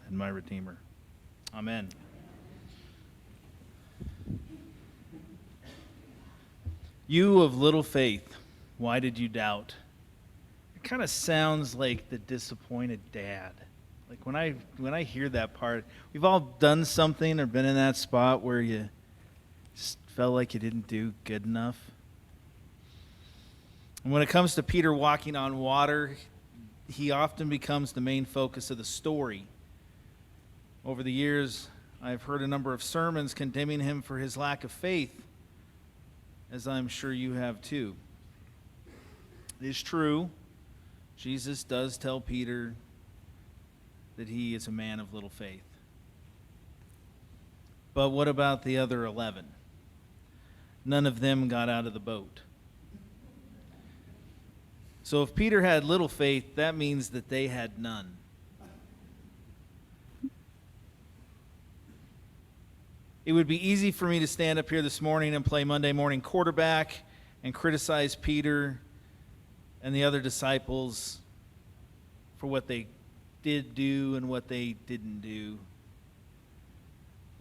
and my Redeemer. Amen. You of little faith, why did you doubt? It kind of sounds like the disappointed dad. Like when I hear that part, we've all done something or been in that spot where you just felt like you didn't do good enough. And when it comes to Peter walking on water, he often becomes the main focus of the story. Over the years, I've heard a number of sermons condemning him for his lack of faith, as I'm sure you have too. It is true, Jesus does tell Peter that he is a man of little faith. But what about the other 11? None of them got out of the boat. So if Peter had little faith, that means that they had none. It would be easy for me to stand up here this morning and play Monday morning quarterback and criticize Peter and the other disciples for what they did do and what they didn't do.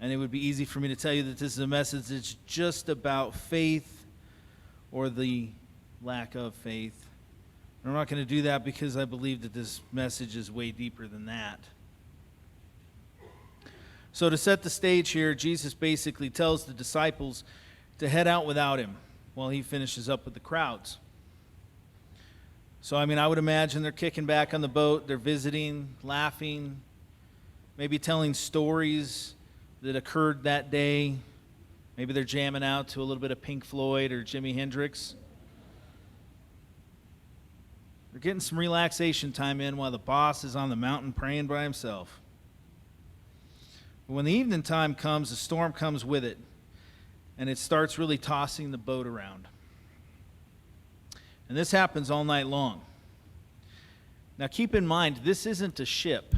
And it would be easy for me to tell you that this is a message that's just about faith or the lack of faith. And I'm not going to do that because I believe that this message is way deeper than that. So to set the stage here, Jesus basically tells the disciples to head out without him while he finishes up with the crowds. So, I would imagine they're kicking back on the boat, they're visiting, laughing, maybe telling stories that occurred that day. Maybe they're jamming out to a little bit of Pink Floyd or Jimi Hendrix. They're getting some relaxation time in while the boss is on the mountain praying by himself. But when the evening time comes, the storm comes with it, and it starts really tossing the boat around. And this happens all night long. Now keep in mind, this isn't a ship.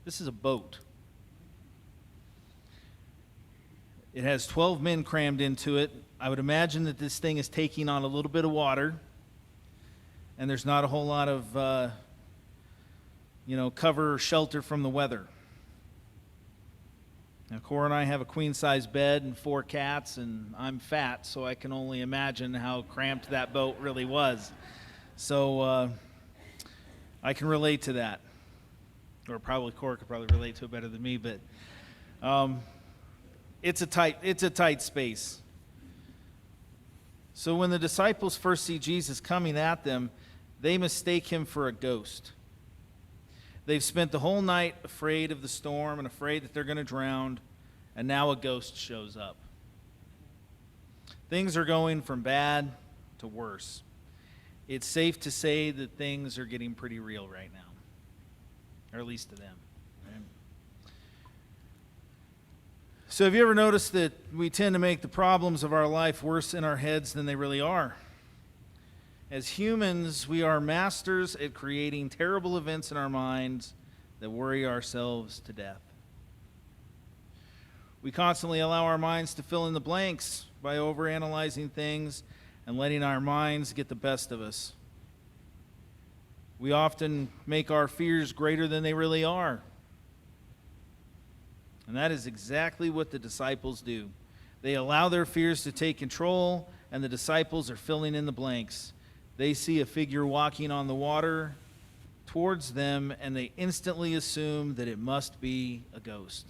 This is a boat. It has 12 men crammed into it. I would imagine that this thing is taking on a little bit of water, and there's not a whole lot of cover or shelter from the weather. Now, Cora and I have a queen-size bed and 4 cats, and I'm fat, so I can only imagine how cramped that boat really was. So I can relate to that. Or probably Cora could probably relate to it better than me, but it's a tight space. So when the disciples first see Jesus coming at them, they mistake him for a ghost. They've spent the whole night afraid of the storm and afraid that they're going to drown, and now a ghost shows up. Things are going from bad to worse. It's safe to say that things are getting pretty real right now, or at least to them. Right? So have you ever noticed that we tend to make the problems of our life worse in our heads than they really are? As humans, we are masters at creating terrible events in our minds that worry ourselves to death. We constantly allow our minds to fill in the blanks by overanalyzing things and letting our minds get the best of us. We often make our fears greater than they really are. And that is exactly what the disciples do. They allow their fears to take control, and the disciples are filling in the blanks. They see a figure walking on the water towards them, and they instantly assume that it must be a ghost.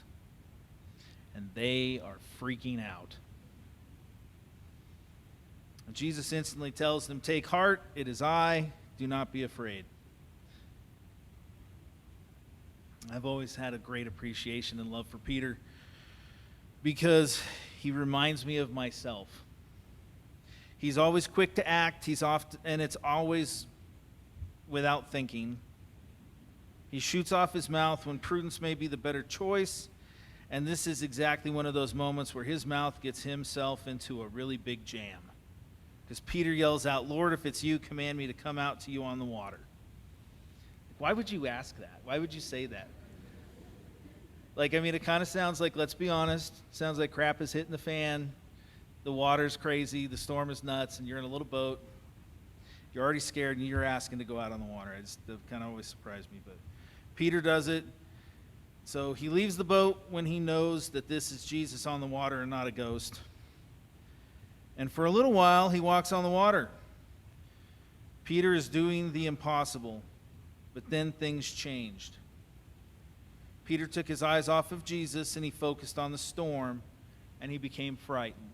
And they are freaking out. And Jesus instantly tells them, "Take heart, it is I, do not be afraid." I've always had a great appreciation and love for Peter because he reminds me of myself. He's always quick to act, and it's always without thinking. He shoots off his mouth when prudence may be the better choice, and this is exactly one of those moments where his mouth gets himself into a really big jam. Because Peter yells out, "Lord, if it's you, command me to come out to you on the water." Why would you ask that? Why would you say that? It kind of sounds like, let's be honest, sounds like crap is hitting the fan. The water's crazy, the storm is nuts, and you're in a little boat. You're already scared, and you're asking to go out on the water. That kind of always surprised me. But Peter does it. So he leaves the boat when he knows that this is Jesus on the water and not a ghost. And for a little while, he walks on the water. Peter is doing the impossible, but then things changed. Peter took his eyes off of Jesus and he focused on the storm, and he became frightened.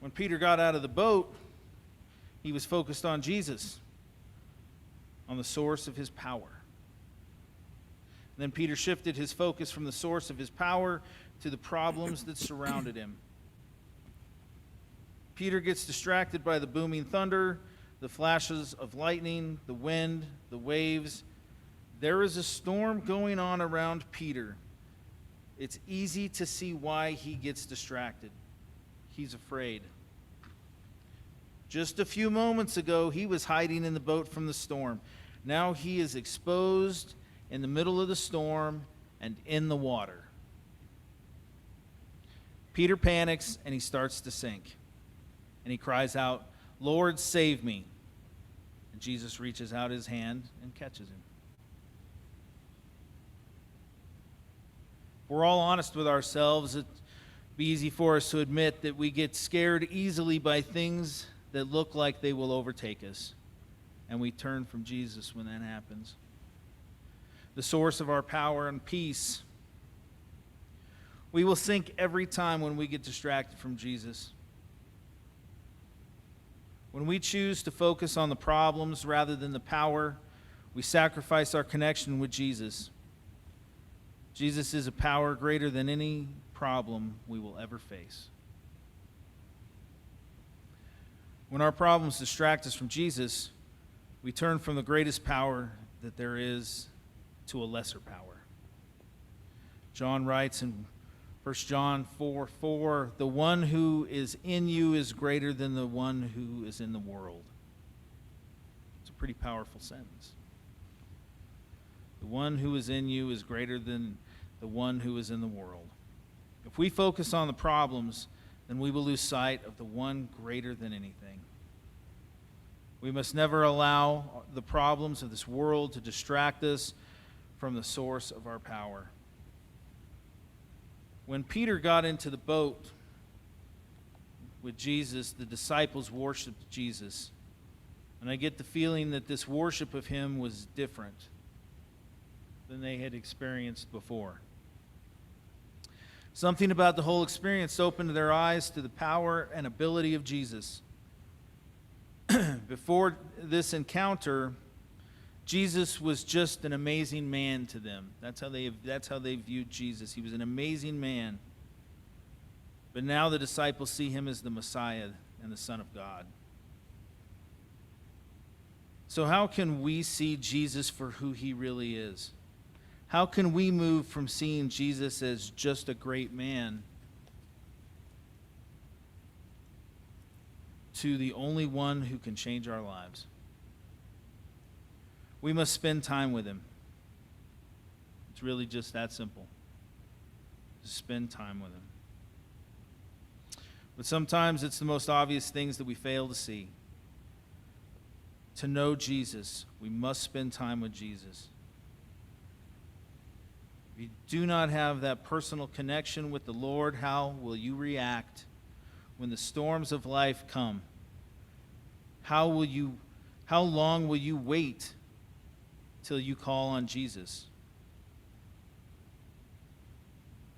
When Peter got out of the boat, he was focused on Jesus, on the source of his power. Then Peter shifted his focus from the source of his power to the problems that surrounded him. Peter gets distracted by the booming thunder, the flashes of lightning, the wind, the waves. There is a storm going on around Peter. It's easy to see why he gets distracted. He's afraid. Just a few moments ago, he was hiding in the boat from the storm. Now he is exposed in the middle of the storm and in the water. Peter panics and he starts to sink. And he cries out, "Lord, save me." And Jesus reaches out his hand and catches him. If we're all honest with ourselves, it'd be easy for us to admit that we get scared easily by things that look like they will overtake us. And we turn from Jesus when that happens. The source of our power and peace. We will sink every time when we get distracted from Jesus. When we choose to focus on the problems rather than the power, we sacrifice our connection with Jesus. Jesus is a power greater than any problem we will ever face. When our problems distract us from Jesus, we turn from the greatest power that there is to a lesser power. John writes in 1 John 4:4, "The one who is in you is greater than the one who is in the world." It's a pretty powerful sentence. The one who is in you is greater than the one who is in the world. If we focus on the problems, then we will lose sight of the one greater than anything. We must never allow the problems of this world to distract us from the source of our power. When Peter got into the boat with Jesus, the disciples worshiped Jesus. And I get the feeling that this worship of him was different than they had experienced before. Something about the whole experience opened their eyes to the power and ability of Jesus. Before this encounter, Jesus was just an amazing man to them. That's how they viewed Jesus. He was an amazing man. But now the disciples see him as the Messiah and the Son of God. So how can we see Jesus for who he really is? How can we move from seeing Jesus as just a great man to the only one who can change our lives? We must spend time with him. It's really just that simple. Just spend time with him. But sometimes it's the most obvious things that we fail to see. To know Jesus, we must spend time with Jesus. If you do not have that personal connection with the Lord, how will you react when the storms of life come? How long will you wait till you call on Jesus?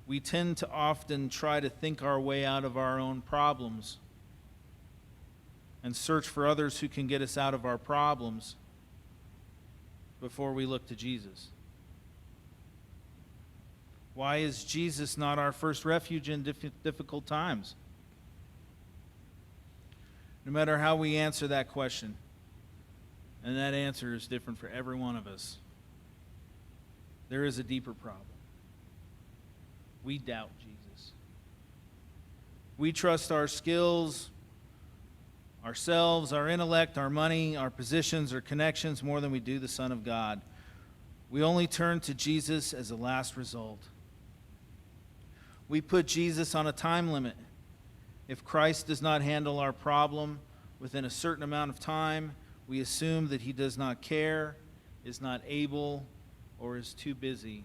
We tend to often try to think our way out of our own problems and search for others who can get us out of our problems before we look to Jesus. Why is Jesus not our first refuge in difficult times? No matter how we answer that question, and that answer is different for every one of us, there is a deeper problem. We doubt Jesus. We trust our skills, ourselves, our intellect, our money, our positions, our connections more than we do the Son of God. We only turn to Jesus as a last result. We put Jesus on a time limit. If Christ does not handle our problem within a certain amount of time, we assume that he does not care, is not able, or is too busy.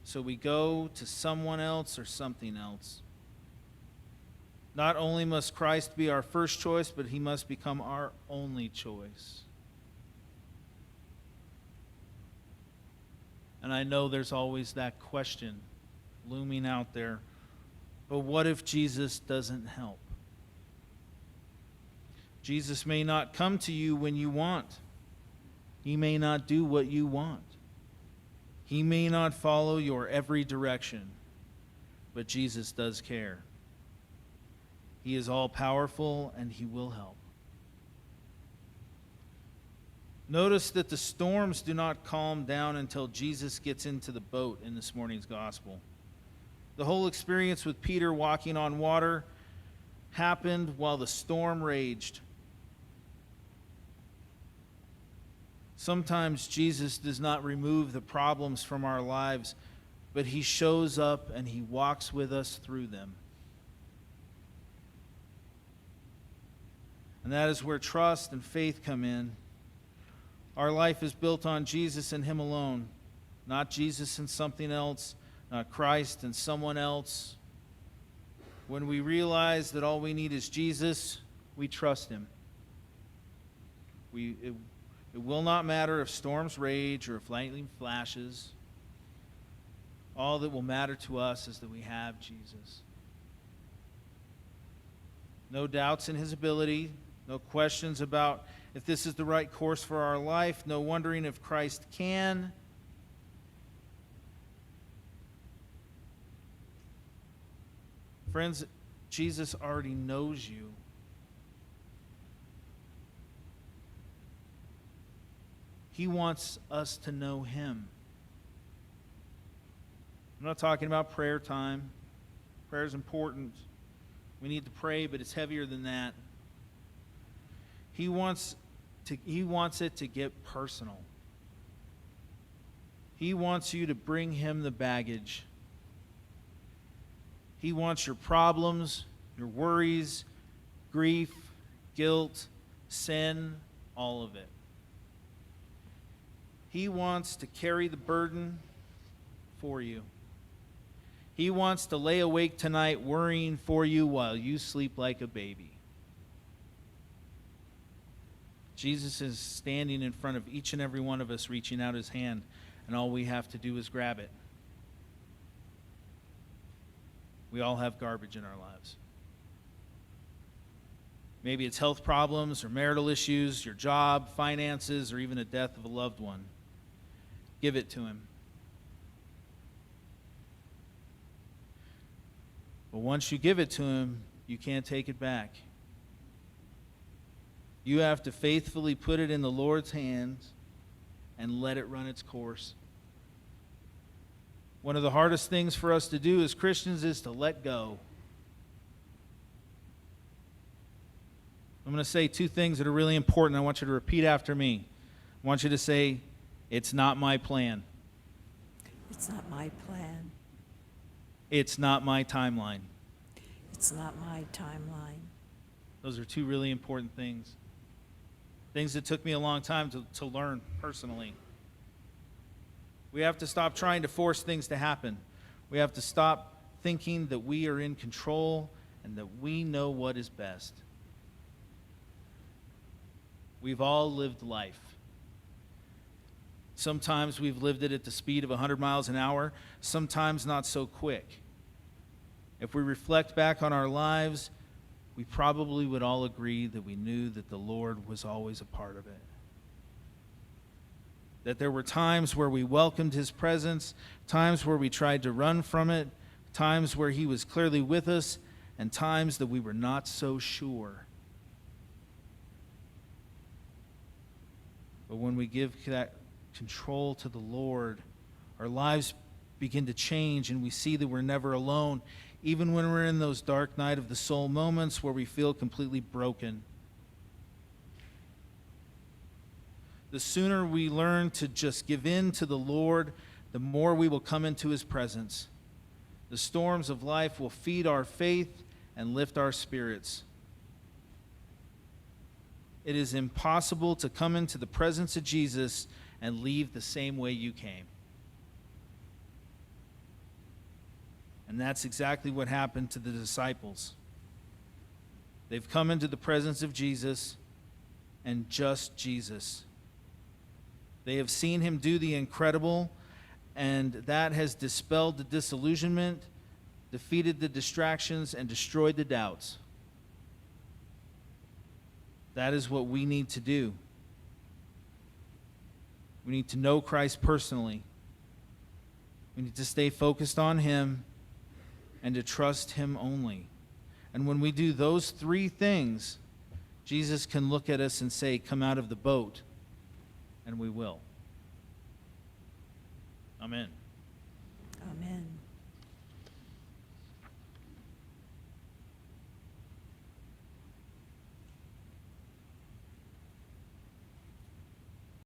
So we go to someone else or something else. Not only must Christ be our first choice, but he must become our only choice. And I know there's always that question looming out there. But what if Jesus doesn't help? Jesus may not come to you when you want. He may not do what you want. He may not follow your every direction. But Jesus does care. He is all-powerful, and he will help. Notice that the storms do not calm down until Jesus gets into the boat in this morning's gospel. The whole experience with Peter walking on water happened while the storm raged. Sometimes Jesus does not remove the problems from our lives, but he shows up and he walks with us through them. And that is where trust and faith come in. Our life is built on Jesus and him alone, not Jesus and something else, not Christ and someone else. When we realize that all we need is Jesus, we trust him. It will not matter if storms rage or if lightning flashes. All that will matter to us is that we have Jesus. No doubts in his ability, no questions about if this is the right course for our life, no wondering if Christ can. Friends, Jesus already knows you. He wants us to know him. I'm not talking about prayer time. Prayer is important. We need to pray, but it's heavier than that. He wants it to get personal. He wants you to bring him the baggage. He wants your problems, your worries, grief, guilt, sin, all of it. He wants to carry the burden for you. He wants to lay awake tonight worrying for you while you sleep like a baby. Jesus is standing in front of each and every one of us, reaching out his hand, and all we have to do is grab it. We all have garbage in our lives. Maybe it's health problems or marital issues, your job, finances, or even the death of a loved one. Give it to him. But once you give it to him, you can't take it back. You have to faithfully put it in the Lord's hands and let it run its course. One of the hardest things for us to do as Christians is to let go. I'm going to say two things that are really important. I want you to repeat after me. I want you to say, "It's not my plan." It's not my plan. It's not my timeline. It's not my timeline. Those are two really important things. Things that took me a long time to learn personally. We have to stop trying to force things to happen. We have to stop thinking that we are in control and that we know what is best. We've all lived life. Sometimes we've lived it at the speed of 100 miles an hour, sometimes not so quick. If we reflect back on our lives, we probably would all agree that we knew that the Lord was always a part of it. That there were times where we welcomed his presence, times where we tried to run from it, times where he was clearly with us, and times that we were not so sure. But when we give that control to the Lord, our lives begin to change and we see that we're never alone, even when we're in those dark night of the soul moments where we feel completely broken. The sooner we learn to just give in to the Lord, the more we will come into his presence. The storms of life will feed our faith and lift our spirits. It is impossible to come into the presence of Jesus and leave the same way you came. And that's exactly what happened to the disciples. They've come into the presence of Jesus and just Jesus. They have seen him do the incredible, and that has dispelled the disillusionment, defeated the distractions, and destroyed the doubts. That is what we need to do. We need to know Christ personally. We need to stay focused on him and to trust him only. And when we do those three things, Jesus can look at us and say, "Come out of the boat," and we will. Amen. Amen.